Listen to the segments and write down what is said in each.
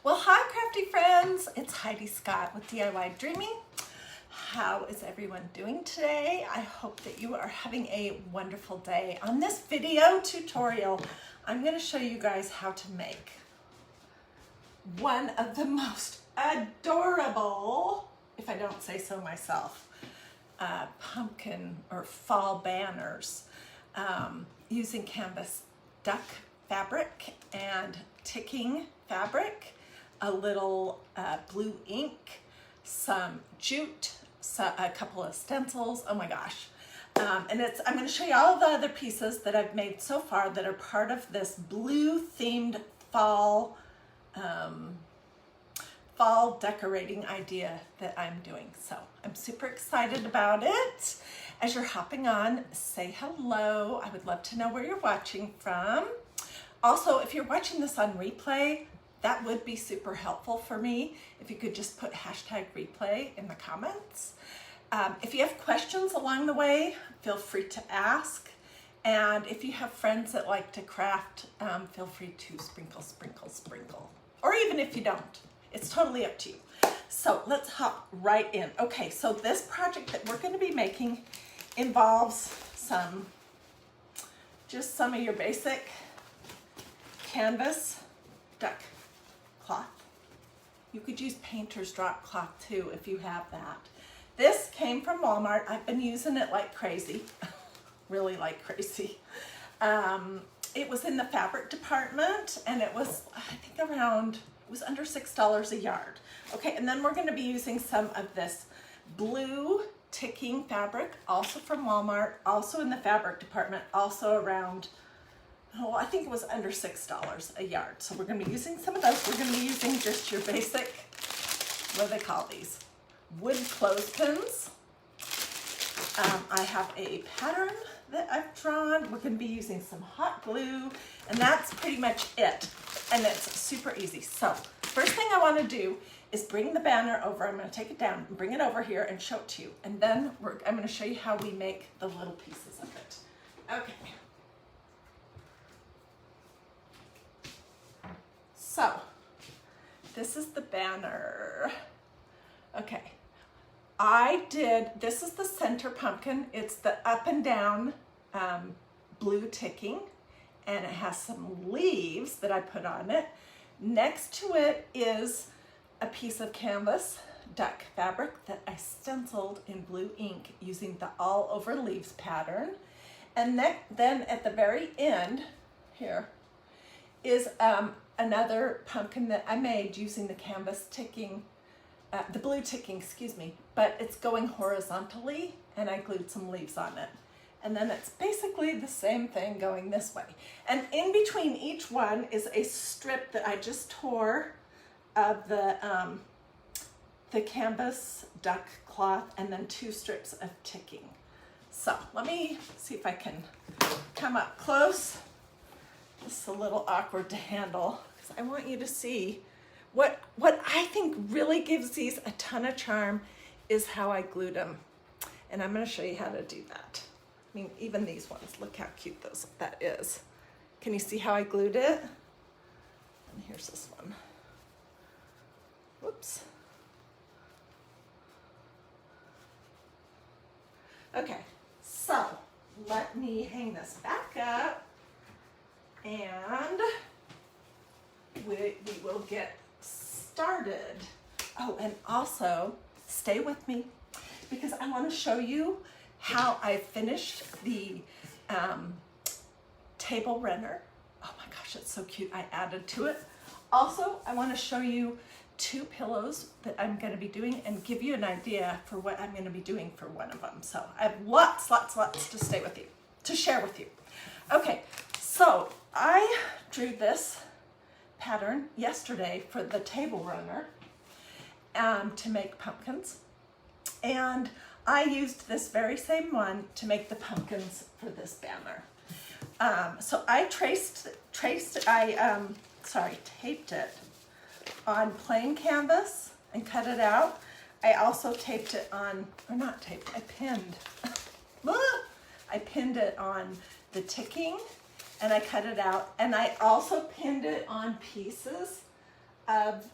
Well, hi crafty friends, it's Hiedi Scott with DIY How is everyone doing today? I hope that you are having a wonderful day. On this video tutorial, I'm going to show you guys how to make one of the most adorable, if I don't say so myself, pumpkin or fall banners using canvas duck fabric and ticking fabric, a little blue ink, some jute, a couple of stencils. Oh my gosh. I'm going to show you all the other pieces that I've made so far that are part of this blue themed fall decorating idea that I'm doing. So I'm super excited about it. As you're hopping on, say hello. I would love to know where you're watching from. Also, if you're watching this on replay, that would be super helpful for me if you could just put hashtag replay in the comments. If you have questions along the way, feel free to ask. And if you have friends that like to craft, feel free to sprinkle, sprinkle, sprinkle. Or even if you don't, it's totally up to you. So let's hop right in. Okay, so this project that we're going to be making involves just some of your basic canvas duck cloth. You could use painter's drop cloth too if you have that. This came from Walmart. I've been using it like crazy, really like crazy. It was in the fabric department and it was, I think it was under $6 a yard. Okay, and then we're going to be using some of this blue ticking fabric, also from Walmart, also in the fabric department, also around, I think it was under $6 a yard. So we're going to be using some of those. We're going to be using just your basic, what do they call these? Wood clothespins. I have a pattern that I've drawn. We're going to be using some hot glue, and that's pretty much it. And it's super easy. So first thing I want to do is bring the banner over. I'm going to take it down and bring it over here and show it to you. And then I'm going to show you how we make the little pieces of it. Okay. So this is the banner. Okay. This is the center pumpkin. It's the up and down blue ticking, and it has some leaves that I put on it. Next to it is a piece of canvas duck fabric that I stenciled in blue ink using the all over leaves pattern. And then at the very end here is another pumpkin that I made using the canvas ticking, the blue ticking, excuse me, but it's going horizontally and I glued some leaves on it. And then it's basically the same thing going this way. And in between each one is a strip that I just tore of the canvas duck cloth, and then 2 strips of ticking. So let me see if I can come up close. This is a little awkward to handle because I want you to see what I think really gives these a ton of charm is how I glued them. And I'm going to show you how to do that. I mean, even these ones, look how cute that is. Can you see how I glued it? And here's this one. Whoops. Okay, so let me hang this back up and we will get started. Oh, and also stay with me because I want to show you how I finished the table runner. Oh my gosh, it's so cute. I added to it. Also, I want to show you 2 pillows that I'm going to be doing and give you an idea for what I'm going to be doing for one of them. So I have lots to share with you. Okay, so I drew this pattern yesterday for the table runner to make pumpkins, and I used this very same one to make the pumpkins for this banner. So I taped it on plain canvas and cut it out. I also taped it on, or not taped, I pinned. I pinned it on the ticking and I cut it out, and I also pinned it on pieces of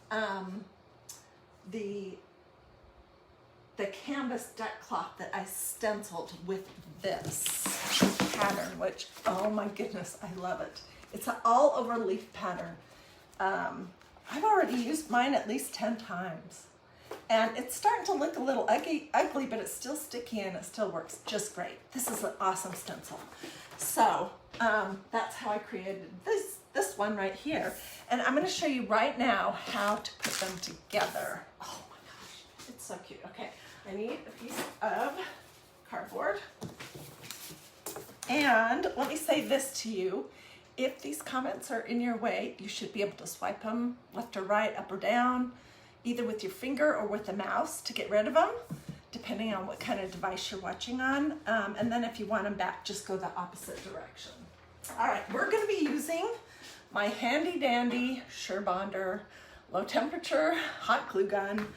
the canvas deck cloth that I stenciled with this pattern, which, oh my goodness, I love it. It's an all over leaf pattern. I've already used mine at least 10 times. And it's starting to look a little ugly, but it's still sticky and it still works just great. This is an awesome stencil. So that's how I created this one right here. And I'm going to show you right now how to put them together. Oh my gosh, it's so cute. Okay, I need a piece of cardboard. And let me say this to you. If these comments are in your way, you should be able to swipe them left or right, up or down, either with your finger or with the mouse to get rid of them, depending on what kind of device you're watching on. And then if you want them back, just go the opposite direction. All right, we're gonna be using my handy dandy Surebonder low temperature hot glue gun.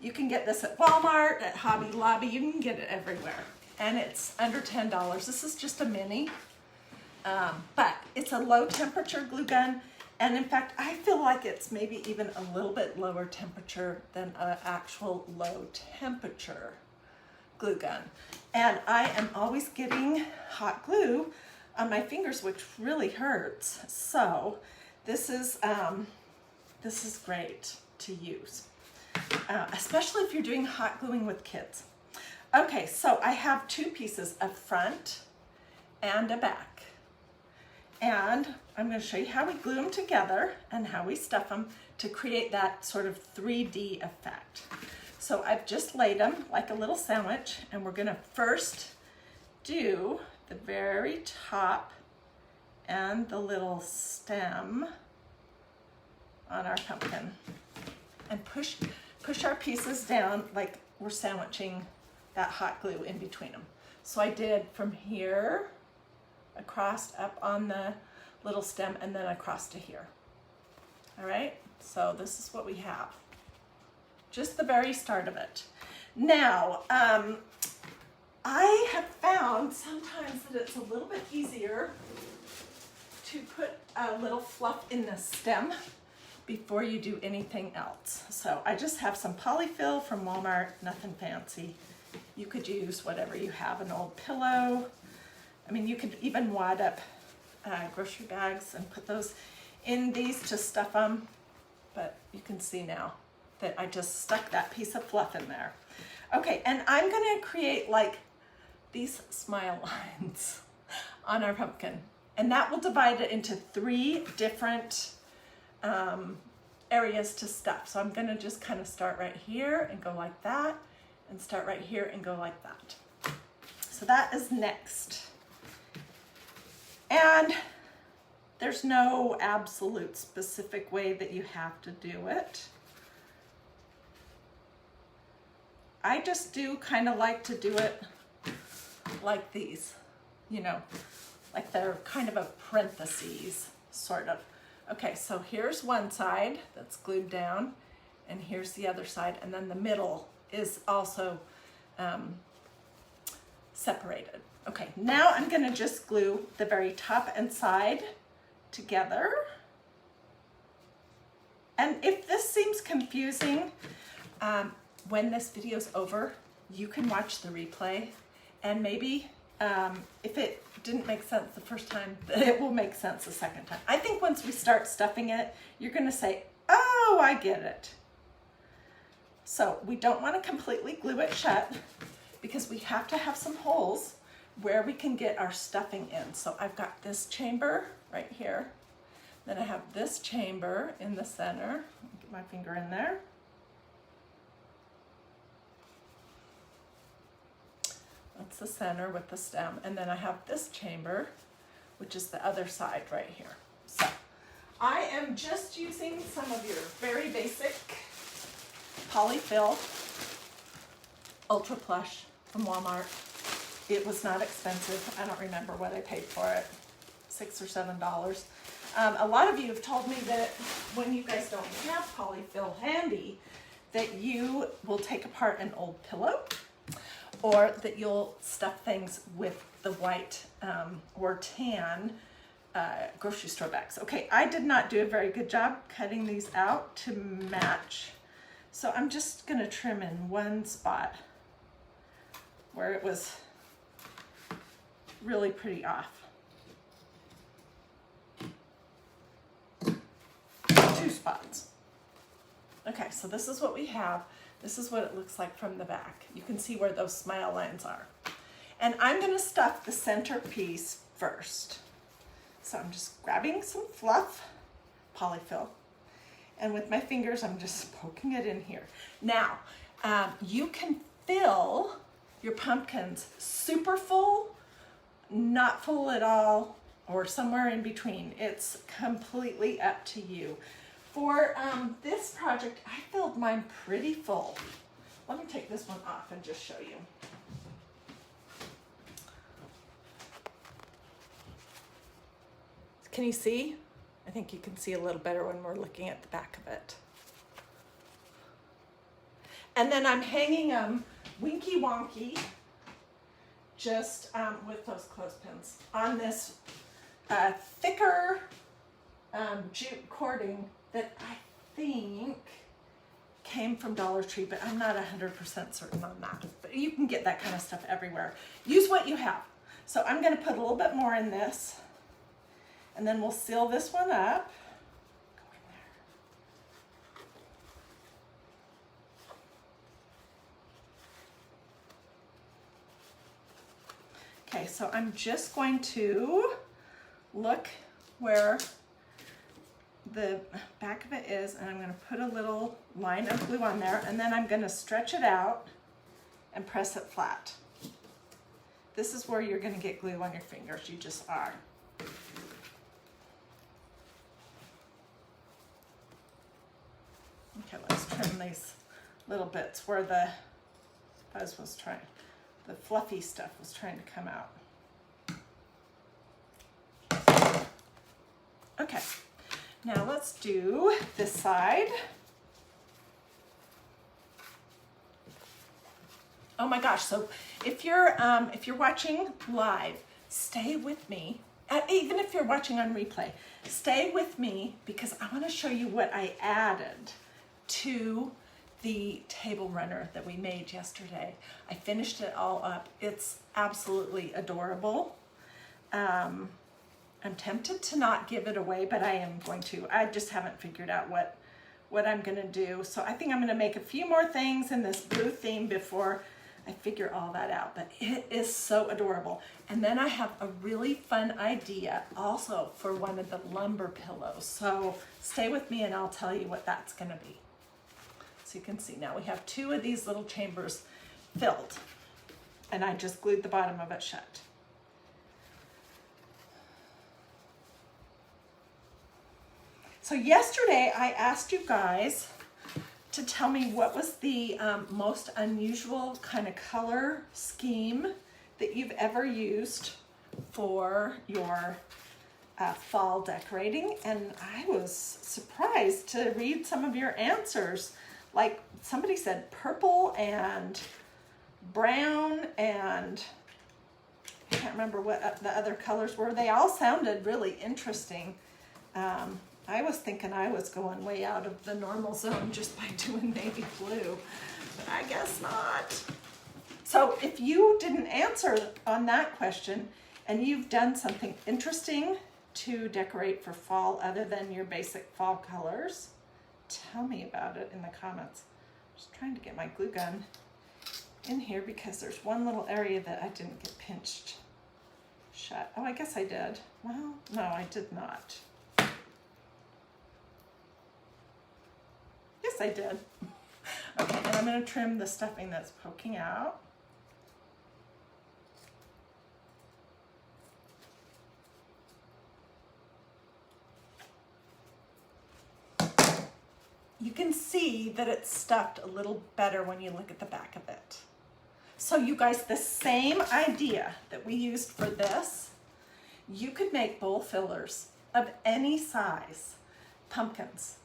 You can get this at Walmart, at Hobby Lobby, you can get it everywhere. And it's under $10. This is just a mini, but it's a low temperature glue gun. And in fact, I feel like it's maybe even a little bit lower temperature than an actual low temperature glue gun. And I am always getting hot glue on my fingers, which really hurts. So this is great to use, especially if you're doing hot gluing with kids. Okay, so I have two pieces, a front and a back. And I'm going to show you how we glue them together and how we stuff them to create that sort of 3D effect. So I've just laid them like a little sandwich, and we're going to first do the very top and the little stem on our pumpkin, and push our pieces down like we're sandwiching that hot glue in between them. So I did from here across up on the little stem and then across to here. All right, so this is what we have. Just the very start of it. Now, I have found sometimes that it's a little bit easier to put a little fluff in the stem before you do anything else. So I just have some polyfill from Walmart, nothing fancy. You could use whatever you have, an old pillow. I mean, you could even wad up grocery bags and put those in these to stuff them. But you can see now that I just stuck that piece of fluff in there. Okay, and I'm gonna create like these smile lines on our pumpkin. And that will divide it into 3 different areas to stuff. So I'm gonna just kind of start right here and go like that, and start right here and go like that. So that is next. And there's no absolute specific way that you have to do it. I just do kind of like to do it like these, you know, like they're kind of a parentheses, sort of. Okay, so here's one side that's glued down, and here's the other side, and then the middle is also separated. Okay, now I'm gonna just glue the very top and side together. And if this seems confusing, when this video's over, you can watch the replay, and maybe if it didn't make sense the first time, it will make sense the second time. I think once we start stuffing it, you're gonna say, oh, I get it. So we don't want to completely glue it shut because we have to have some holes where we can get our stuffing in. So I've got this chamber right here. Then I have this chamber in the center. Get my finger in there. That's the center with the stem. And then I have this chamber, which is the other side right here. So I am just using some of your very basic polyfill Ultra Plush from Walmart. It was not expensive. I don't remember what I paid for it, $6 or $7. A lot of you have told me that when you guys don't have polyfill handy, that you will take apart an old pillow, or that you'll stuff things with the white or tan grocery store bags. Okay, I did not do a very good job cutting these out to match. So I'm just gonna trim in one spot where it was really pretty off. 2 spots. Okay, so this is what we have. This is what it looks like from the back. You can see where those smile lines are. And I'm gonna stuff the center piece first. So I'm just grabbing some fluff, polyfill, and with my fingers, I'm just poking it in here. Now, you can fill your pumpkins super full, not full at all, or somewhere in between. It's completely up to you. For this project, I filled mine pretty full. Let me take this one off and just show you. Can you see? I think you can see a little better when we're looking at the back of it. And then I'm hanging them winky wonky, just with those clothespins on this thicker jute cording that I think came from Dollar Tree, but I'm not 100% certain on that. But you can get that kind of stuff everywhere. Use what you have. So I'm gonna put a little bit more in this, and then we'll seal this one up. Go in there. Okay, so I'm just going to look where the back of it is, and I'm going to put a little line of glue on there, and then I'm going to stretch it out and press it flat. This is where you're going to get glue on your fingers. You just are. Okay, let's trim these little bits where the fuzz was trying, the fluffy stuff was trying to come out. Okay, now let's do this side. Oh my gosh, so if you're watching live, stay with me. Even if you're watching on replay, stay with me because I want to show you what I added to the table runner that we made yesterday. I finished it all up. It's absolutely adorable. I'm tempted to not give it away, but I am going to. I just haven't figured out what I'm gonna do. So I think I'm gonna make a few more things in this blue theme before I figure all that out, but it is so adorable. And then I have a really fun idea also for one of the lumber pillows. So stay with me and I'll tell you what that's gonna be. So you can see now we have 2 of these little chambers filled, and I just glued the bottom of it shut. So yesterday I asked you guys to tell me what was the most unusual kind of color scheme that you've ever used for your fall decorating, and I was surprised to read some of your answers. Like somebody said purple and brown, and I can't remember what the other colors were. They all sounded really interesting. I was thinking I was going way out of the normal zone just by doing navy blue, but I guess not. So if you didn't answer on that question and you've done something interesting to decorate for fall other than your basic fall colors, tell me about it in the comments. I'm just trying to get my glue gun in here because there's one little area that I didn't get pinched shut. Oh, I guess I did. Well, no, I did not. Yes, I did. Okay, and I'm going to trim the stuffing that's poking out. You can see that it's stuffed a little better when you look at the back of it. So you guys, the same idea that we used for this, you could make bowl fillers of any size, pumpkins,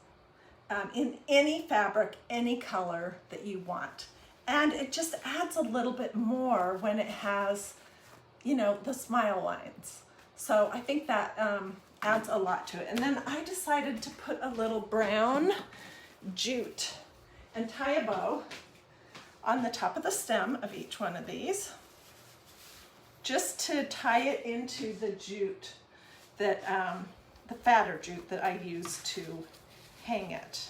in any fabric, any color that you want. And it just adds a little bit more when it has, you know, the smile lines. So I think that adds a lot to it. And then I decided to put a little brown jute and tie a bow on the top of the stem of each one of these, just to tie it into the jute that, the fatter jute that I use to hang it.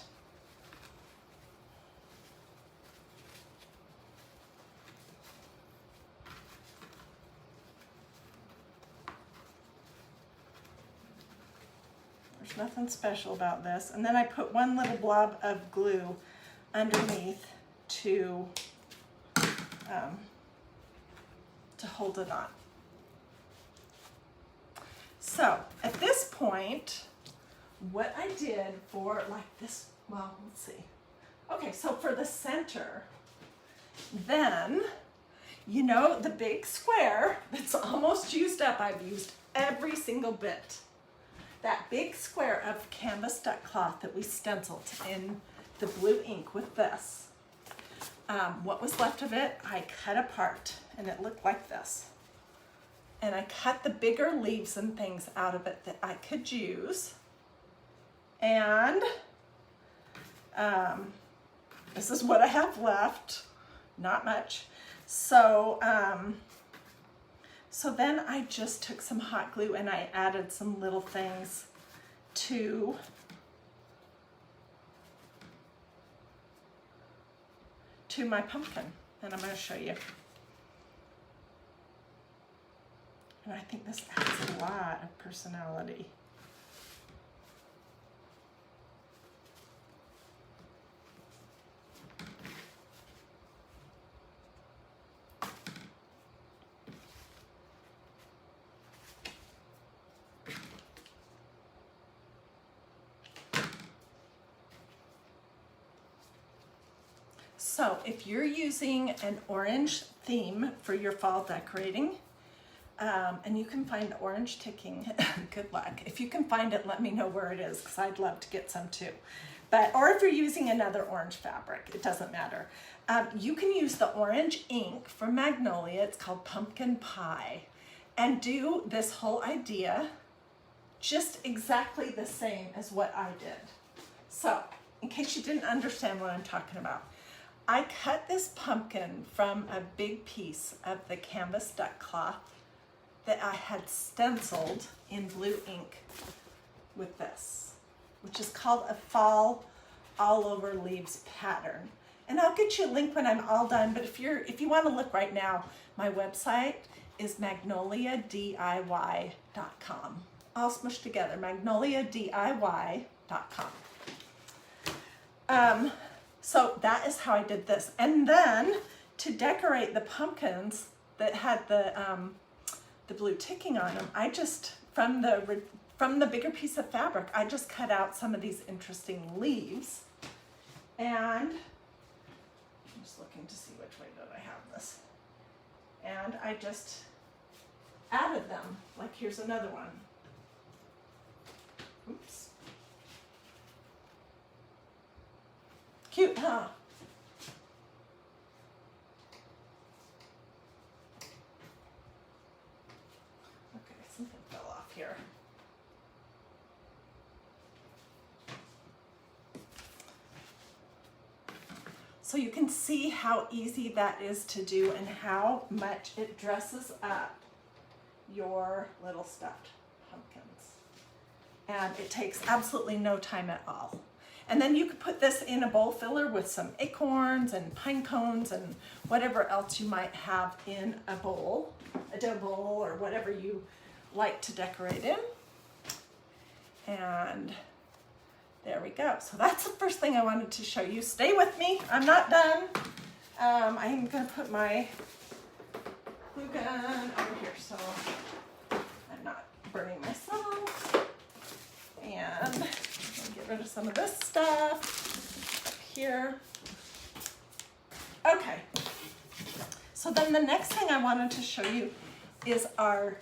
There's nothing special about this. And then I put one little blob of glue underneath to hold it on. So at this point, what I did for like this, well, let's see. Okay, so for the center, then, you know, the big square that's almost used up, I've used every single bit. That big square of canvas duck cloth that we stenciled in the blue ink with this. What was left of it, I cut apart and it looked like this. And I cut the bigger leaves and things out of it that I could use. And this is what I have left, not much. So, so then I just took some hot glue and I added some little things to my pumpkin, and I'm going to show you. And I think this adds a lot of personality. So if you're using an orange theme for your fall decorating, and you can find orange ticking, good luck. If you can find it, let me know where it is, because I'd love to get some too. Or if you're using another orange fabric, it doesn't matter. You can use the orange ink from Magnolia, it's called Pumpkin Pie, and do this whole idea just exactly the same as what I did. So, in case you didn't understand what I'm talking about, I cut this pumpkin from a big piece of the canvas duck cloth that I had stenciled in blue ink with this, which is called a fall all over leaves pattern. And I'll get you a link when I'm all done, but if you want to look right now, my website is magnoliadiy.com. All smushed together, magnoliadiy.com. So that is how I did this. And then to decorate the pumpkins that had the blue ticking on them, I just, from the bigger piece of fabric, I just cut out some of these interesting leaves. And I'm just looking to see which way did I have this. And I just added them. Like here's another one. Oops. Cute, huh? Okay, something fell off here. So you can see how easy that is to do and how much it dresses up your little stuffed pumpkins. And it takes absolutely no time at all. And then you could put this in a bowl filler with some acorns and pine cones and whatever else you might have in a bowl, a dough bowl or whatever you like to decorate in. And there we go. So that's the first thing I wanted to show you. Stay with me, I'm not done. I'm gonna put my glue gun over here so I'm not burning myself. And get rid of some of this stuff up here. Okay, so then the next thing I wanted to show you is our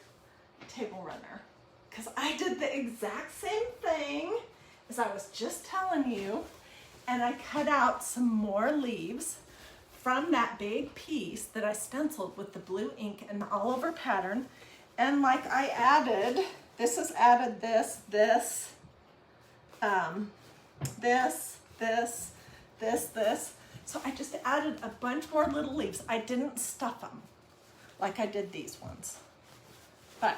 table runner, because I did the exact same thing as I was just telling you, and I cut out some more leaves from that big piece that I stenciled with the blue ink and the all over pattern, and like I added This has added this, this, this. So I just added a bunch more little leaves. I didn't stuff them like I did these ones. But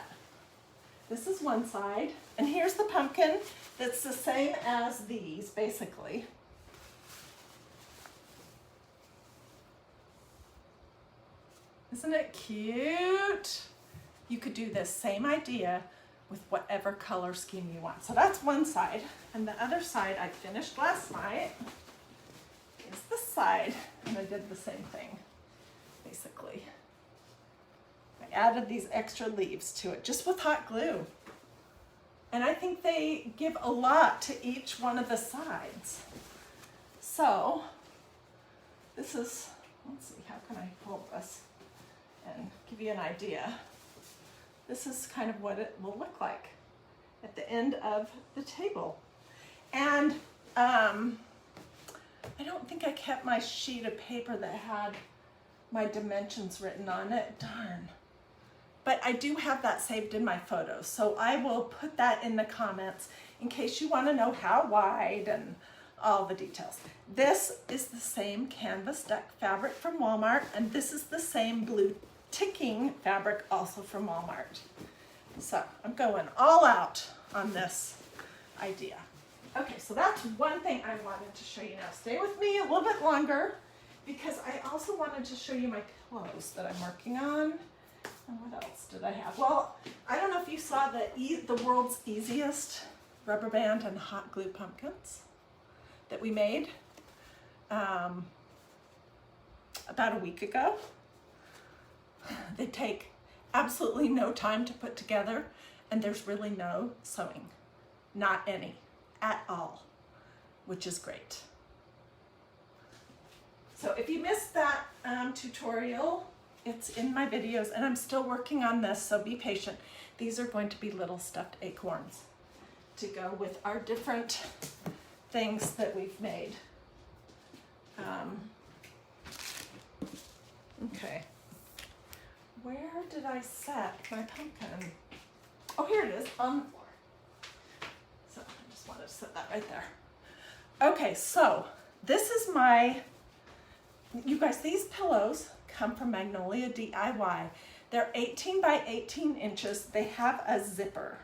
this is one side, and here's the pumpkin that's the same as these, basically. Isn't it cute? You could do this same idea with whatever color scheme you want. So that's one side. And the other side I finished last night is this side. And I did the same thing, basically. I added these extra leaves to it just with hot glue. And I think they give a lot to each one of the sides. So this is, let's see, how can I hold this and give you an idea? This is kind of what it will look like at the end of the table. And I don't think I kept my sheet of paper that had my dimensions written on it. Darn. But I do have that saved in my photos, so I will put that in the comments in case you want to know how wide and all the details. This is the same canvas duck fabric from Walmart, and this is the same blue ticking fabric also from Walmart. So I'm going all out on this idea. Okay, so that's one thing I wanted to show you now. Stay with me a little bit longer because I also wanted to show you my pillows that I'm working on. And what else did I have? Well, I don't know if you saw the world's easiest rubber band and hot glue pumpkins that we made about a week ago. They take absolutely no time to put together, and there's really no sewing, not any at all, which is great. So if you missed that tutorial, it's in my videos, and I'm still working on this, so be patient. These are going to be little stuffed acorns to go with our different things that we've made. Okay. Where did I set my pumpkin? Oh, here it is, on the floor. So I just wanted to set that right there. Okay, so this is my, you guys, these pillows come from Magnolia DIY. They're 18 by 18 inches. They have a zipper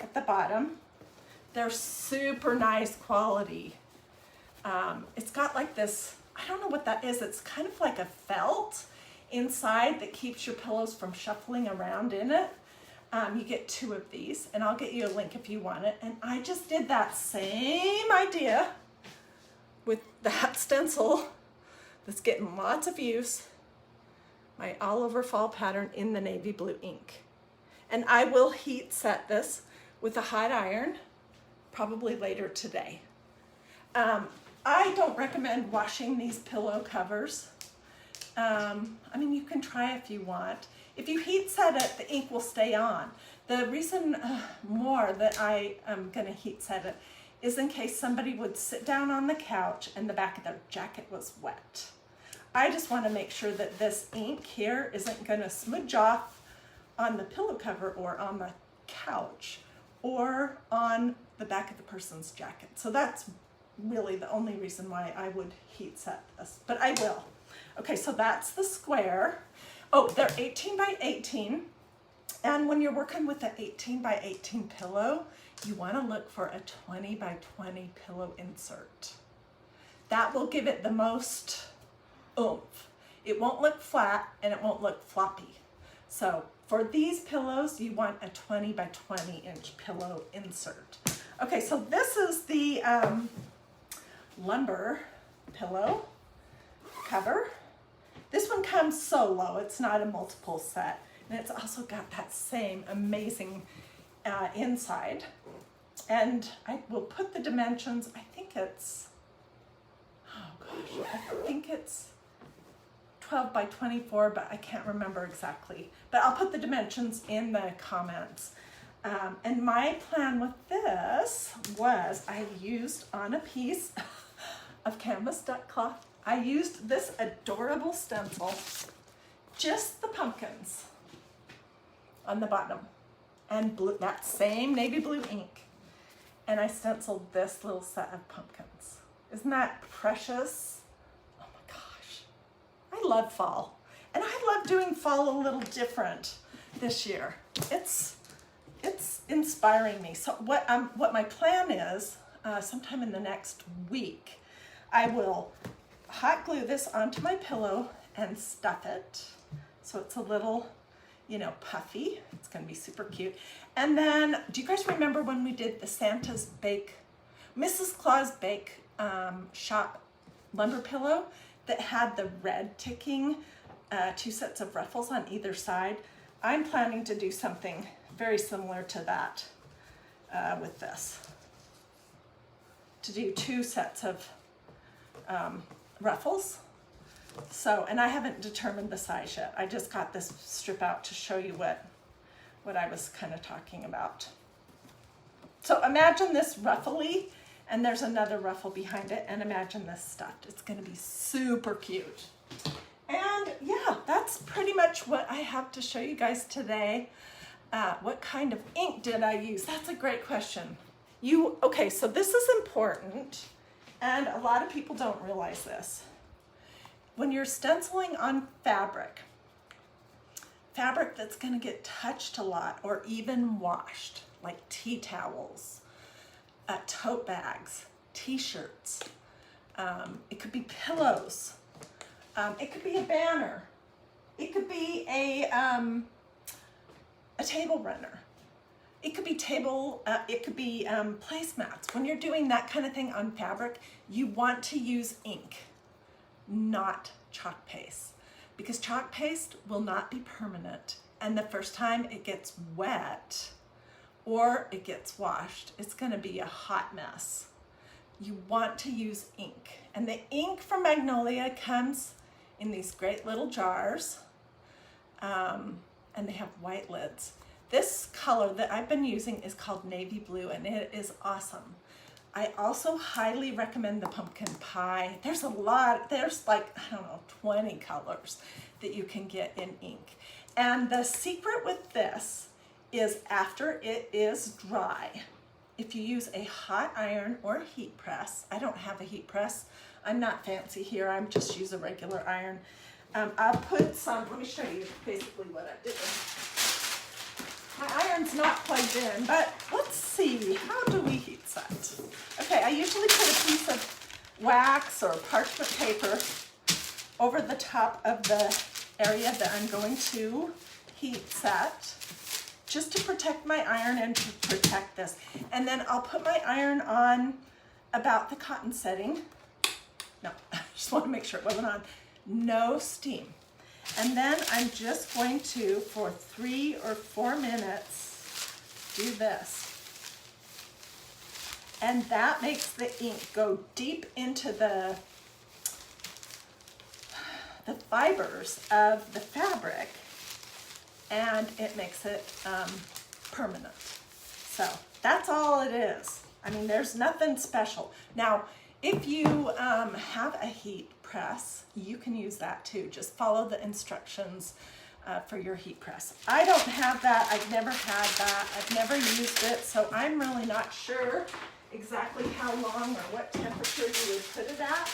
at the bottom. They're super nice quality. It's got like this, I don't know what that is. It's kind of like a felt inside that keeps your pillows from shuffling around in it. You get 2 of these, and I'll get you a link if you want it. And I just did that same idea with that stencil that's getting lots of use, my all over fall pattern in the navy blue ink. And I will heat set this with a hot iron, probably later today. I don't recommend washing these pillow covers. I mean, you can try if you want. If you heat set it, the ink will stay on. The reason more that I am going to heat set it is in case somebody would sit down on the couch and the back of their jacket was wet. I just want to make sure that this ink here isn't going to smudge off on the pillow cover or on the couch or on the back of the person's jacket. So that's really the only reason why I would heat set this, but I will. Okay, so that's the square. Oh, they're 18 by 18. And when you're working with an 18 by 18 pillow, you want to look for a 20 by 20 pillow insert. That will give it the most oomph. It won't look flat and it won't look floppy. So for these pillows, you want a 20 by 20 inch pillow insert. Okay, so this is the lumber pillow cover. This one comes solo, it's not a multiple set. And it's also got that same amazing inside. And I will put the dimensions, I think it's, oh gosh, I think it's 12 by 24, but I can't remember exactly. But I'll put the dimensions in the comments. And my plan with this was I used on a piece of canvas duck cloth, I used this adorable stencil, just the pumpkins on the bottom. and blue, that same navy blue ink. And I stenciled this little set of pumpkins. Isn't that precious? Oh my gosh. I love fall. And I love doing fall a little different this year. It's inspiring me. So what my plan is, sometime in the next week, I will hot glue this onto my pillow and stuff it. So it's a little, you know, puffy. It's gonna be super cute. And then, do you guys remember when we did the Santa's Bake, Mrs. Claus Bake Shop lumber pillow that had the red ticking, 2 sets of ruffles on either side? I'm planning to do something very similar to that with this. To do 2 sets of ruffles. So, and I haven't determined the size yet. I just got this strip out to show you what I was kind of talking about. So imagine this ruffly, and there's another ruffle behind it, and imagine this stuffed. It's gonna be super cute. And yeah, that's pretty much what I have to show you guys today. What kind of ink did I use? That's a great question. Okay, so this is important, and a lot of people don't realize this. When you're stenciling on fabric that's gonna get touched a lot or even washed, like tea towels, tote bags, t-shirts, it could be pillows, it could be a banner, it could be a table runner, it could be placemats. When you're doing that kind of thing on fabric, you want to use ink, not chalk paste, because chalk paste will not be permanent, and the first time it gets wet or it gets washed, it's going to be a hot mess. You want to use ink, and the ink from Magnolia comes in these great little jars, and they have white lids. This color that I've been using is called navy blue, and it is awesome. I also highly recommend the pumpkin pie. There's like, I don't know, 20 colors that you can get in ink. And the secret with this is after it is dry, if you use a hot iron or a heat press, I don't have a heat press, I'm not fancy here, I'm just use a regular iron. I'll put some, let me show you basically what I did. My iron's not plugged in, but let's see, how do we heat set? Okay, I usually put a piece of wax or parchment paper over the top of the area that I'm going to heat set, just to protect my iron and to protect this. And then I'll put my iron on about the cotton setting. No, I just want to make sure it wasn't on. No steam. And then I'm just going to, for 3 or 4 minutes, do this. And that makes the ink go deep into the fibers of the fabric, and it makes it permanent. So that's all it is. I mean, there's nothing special. Now, if you have a heat press, you can use that too. Just follow the instructions for your heat press. I don't have that. I've never had that. I've never used it, so I'm really not sure exactly how long or what temperature you would put it at.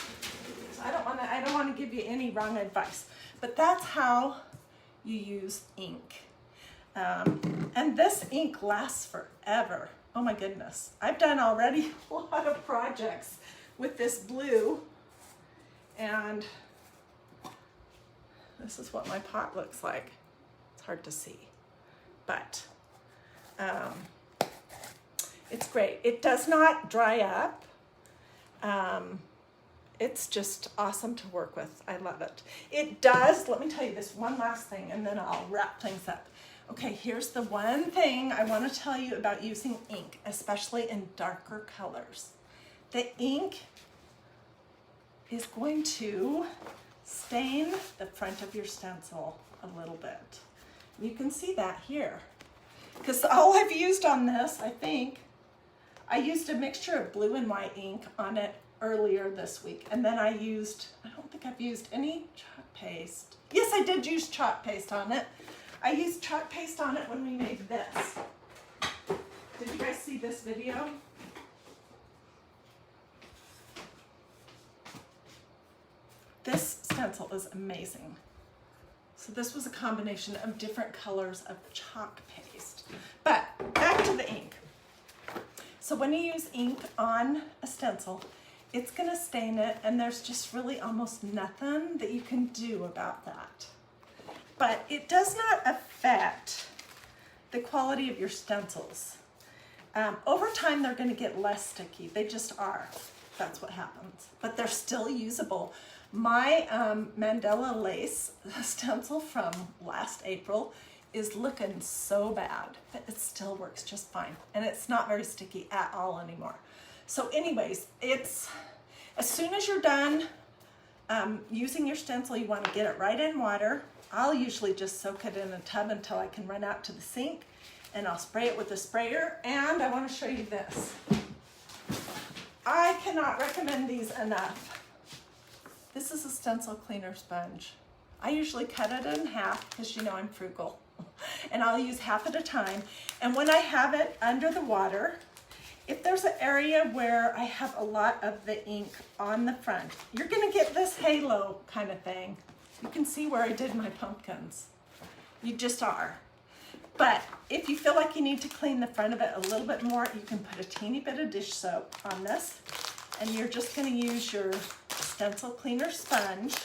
So I don't want to give you any wrong advice. But that's how you use ink. And this ink lasts forever. Oh my goodness. I've done already a lot of projects with this blue, and this is what my pot looks like. It's hard to see, but it's great. It does not dry up. It's just awesome to work with. I love it. It does, let me tell you this one last thing, and then I'll wrap things up. Okay, here's the one thing I want to tell you about using ink, especially in darker colors. The ink is going to stain the front of your stencil a little bit. You can see that here. Because all I've used on this, I used a mixture of blue and white ink on it earlier this week. And then I don't think I've used any chalk paste. Yes, I did use chalk paste on it. I used chalk paste on it when we made this. Did you guys see this video? This stencil is amazing. So this was a combination of different colors of chalk paste. But back to the ink. So when you use ink on a stencil, it's gonna stain it, and there's just really almost nothing that you can do about that. But it does not affect the quality of your stencils. Over time, they're gonna get less sticky. They just are. That's what happens. But they're still usable. My Mandela lace stencil from last April is looking so bad, but it still works just fine. And it's not very sticky at all anymore. So anyways, it's as soon as you're done using your stencil, you want to get it right in water. I'll usually just soak it in a tub until I can run out to the sink, and I'll spray it with a sprayer. And I want to show you this. I cannot recommend these enough. This is a stencil cleaner sponge. I usually cut it in half because you know I'm frugal, and I'll use half at a time. And when I have it under the water, if there's an area where I have a lot of the ink on the front, you're gonna get this halo kind of thing. You can see where I did my pumpkins. You just are. But if you feel like you need to clean the front of it a little bit more, you can put a teeny bit of dish soap on this, and you're just gonna use your stencil cleaner sponge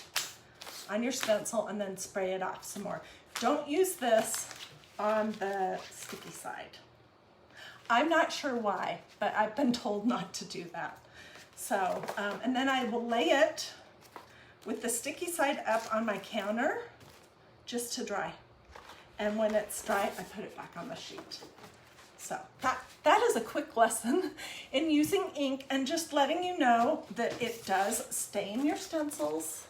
on your stencil and then spray it off some more. Don't use this on the sticky side. I'm not sure why, but I've been told not to do that. So, and then I will lay it with the sticky side up on my counter just to dry. And when it's dry, I put it back on the sheet. So that is a quick lesson in using ink, and just letting you know that it does stain your stencils.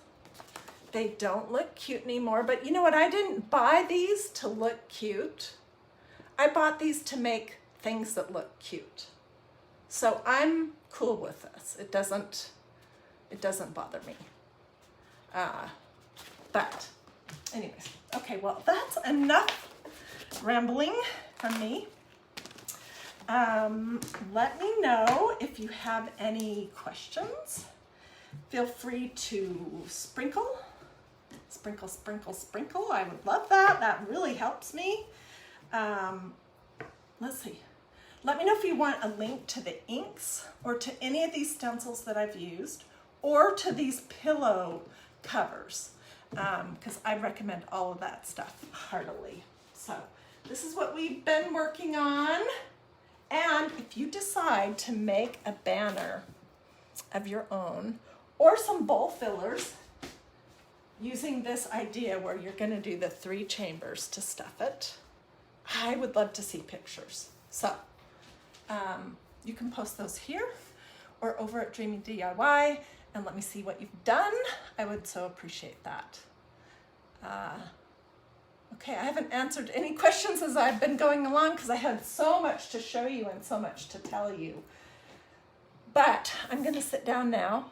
They don't look cute anymore, but you know what? I didn't buy these to look cute. I bought these to make things that look cute. So I'm cool with this. It doesn't bother me. But anyways, okay, well, that's enough rambling from me. Let me know if you have any questions. Feel free to sprinkle. Sprinkle, sprinkle, sprinkle. I would love that. That really helps me. Let's see. Let me know if you want a link to the inks or to any of these stencils that I've used, or to these pillow covers, because I recommend all of that stuff heartily. So this is what we've been working on. And if you decide to make a banner of your own or some bowl fillers using this idea where you're going to do the 3 chambers to stuff it, I would love to see pictures. So you can post those here or over at Dreaming DIY and let me see what you've done. I would so appreciate that. Okay, I haven't answered any questions as I've been going along because I had so much to show you and so much to tell you. But I'm going to sit down now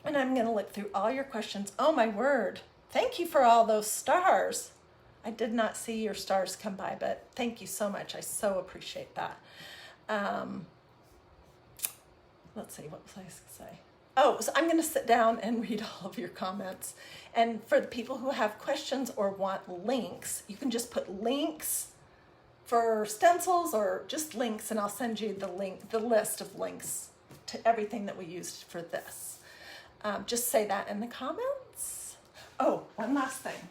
and I'm going to look through all your questions. Oh my word. Thank you for all those stars. I did not see your stars come by, but thank you so much. I so appreciate that. Let's see, what was I going to say? Oh, so I'm going to sit down and read all of your comments. And for the people who have questions or want links, you can just put links for stencils or just links, and I'll send you the list of links to everything that we used for this. Just say that in the comments. Oh, one last thing.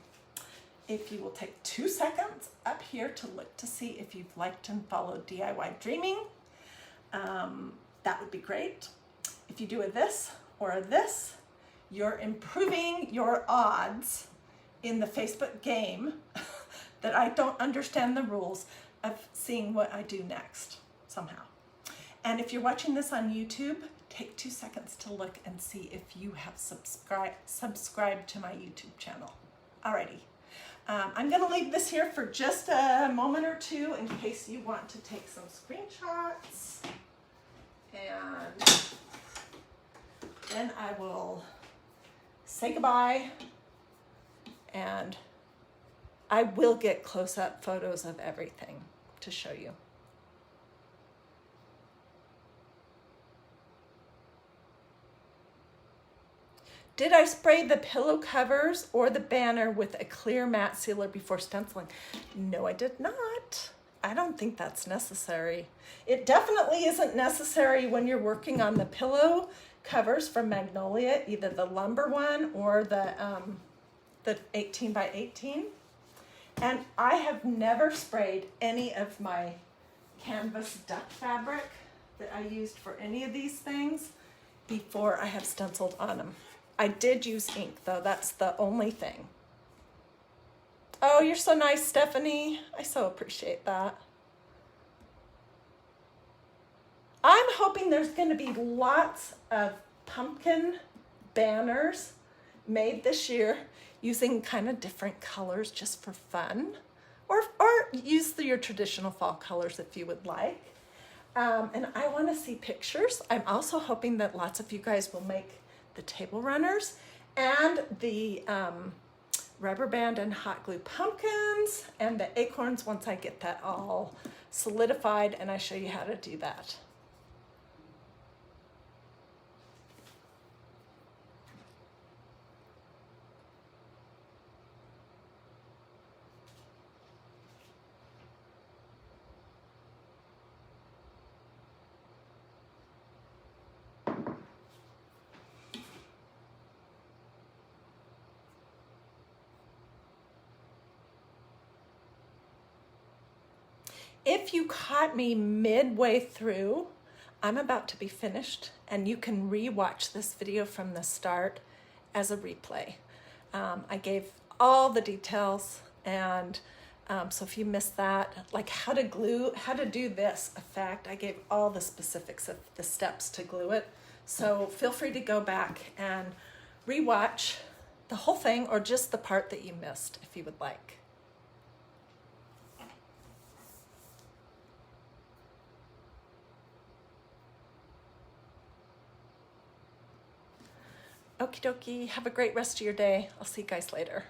If you will take 2 seconds up here to look to see if you've liked and followed DIY Dreaming, that would be great. If you do a this or a this, you're improving your odds in the Facebook game that I don't understand the rules of seeing what I do next somehow. And if you're watching this on YouTube, take 2 seconds to look and see if you have subscribed to my YouTube channel. Alrighty. I'm going to leave this here for just a moment or two in case you want to take some screenshots. And then I will say goodbye, and I will get close-up photos of everything to show you. Did I spray the pillow covers or the banner with a clear matte sealer before stenciling? No, I did not. I don't think that's necessary. It definitely isn't necessary when you're working on the pillow covers from Magnolia, either the lumber one or the 18 by 18. And I have never sprayed any of my canvas duck fabric that I used for any of these things before I have stenciled on them. I did use ink though, that's the only thing. Oh, you're so nice, Stephanie. I so appreciate that. I'm hoping there's gonna be lots of pumpkin banners made this year using kind of different colors just for fun, or use your traditional fall colors if you would like. And I want to see pictures. I'm also hoping that lots of you guys will make the table runners and the rubber band and hot glue pumpkins and the acorns once I get that all solidified and I show you how to do that. If you caught me midway through, I'm about to be finished and you can re-watch this video from the start as a replay. I gave all the details, and so if you missed that, like how to do this effect, I gave all the specifics of the steps to glue it. So feel free to go back and re-watch the whole thing or just the part that you missed if you would like. Okie dokie, have a great rest of your day. I'll see you guys later.